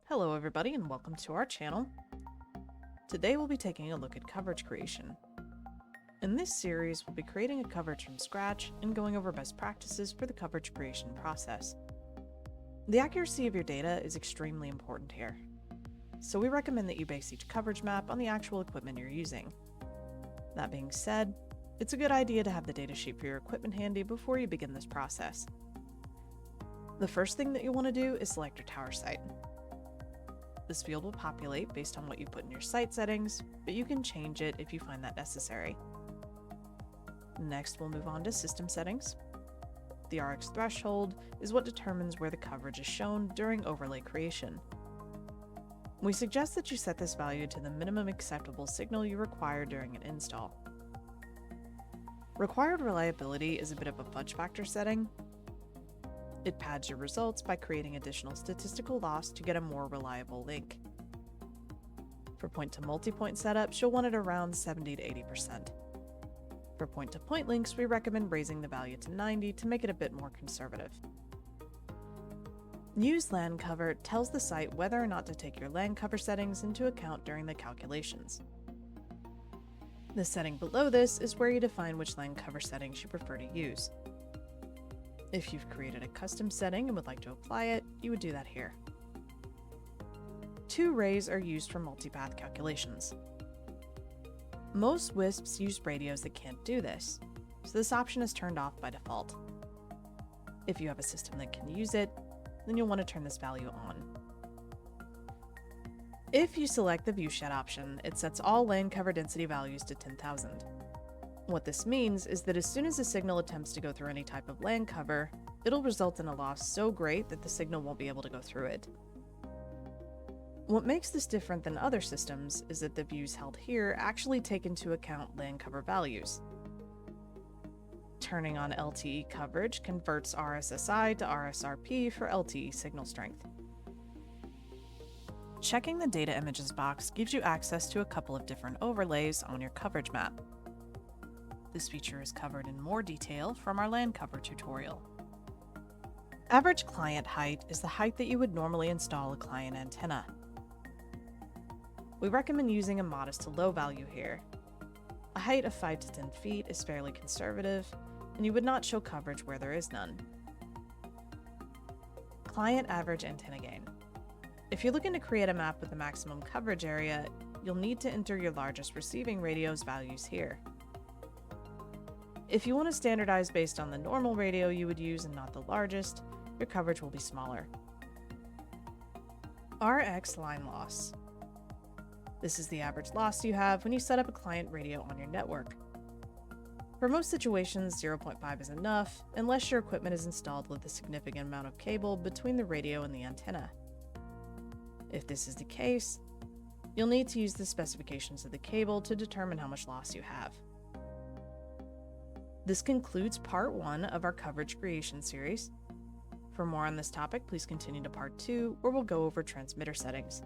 Hello everybody and welcome to our channel. Today we'll be taking a look at coverage creation. In this series, we'll be creating a coverage from scratch and going over best practices for the coverage creation process. The accuracy of your data is extremely important here, so we recommend that you base each coverage map on the actual equipment you're using. That being said, it's a good idea to have the datasheet for your equipment handy before you begin this process. The first thing that you'll want to do is select your tower site. This field will populate based on what you put in your site settings, but you can change it if you find that necessary. Next, we'll move on to system settings. The RX threshold is what determines where the coverage is shown during overlay creation. We suggest that you set this value to the minimum acceptable signal you require during an install. Required reliability is a bit of a fudge factor setting. It pads your results by creating additional statistical loss to get a more reliable link. For point-to-multipoint setups, you'll want it around 70 to 80%. For point-to-point links, we recommend raising the value to 90 to make it a bit more conservative. Use LAN cover tells the site whether or not to take your LAN cover settings into account during the calculations. The setting below this is where you define which LAN cover settings you prefer to use. If you've created a custom setting and would like to apply it, you would do that here. 2 rays are used for multipath calculations. Most WISPs use radios that can't do this, so this option is turned off by default. If you have a system that can use it, then you'll want to turn this value on. If you select the viewshed option, it sets all LAN cover density values to 10,000. What this means is that as soon as a signal attempts to go through any type of LAN cover, it'll result in a loss so great that the signal won't be able to go through it. What makes this different than other systems is that the views held here actually take into account LAN cover values. Turning on LTE coverage converts RSSI to RSRP for LTE signal strength. Checking the data images box gives you access to a couple of different overlays on your coverage map. This feature is covered in more detail from our LAN cover tutorial. Average client height is the height that you would normally install a client antenna. We recommend using a modest to low value here. A height of 5 to 10 feet is fairly conservative, and you would not show coverage where there is none. Client average antenna gain. If you're looking to create a map with the maximum coverage area, you'll need to enter your largest receiving radio's values here. If you want to standardize based on the normal radio you would use and not the largest, your coverage will be smaller. RX line loss. This is the average loss you have when you set up a client radio on your network. For most situations, 0.5 is enough, unless your equipment is installed with a significant amount of cable between the radio and the antenna. If this is the case, you'll need to use the specifications of the cable to determine how much loss you have. This concludes part 1 of our coverage creation series. For more on this topic, please continue to part 2, where we'll go over transmitter settings.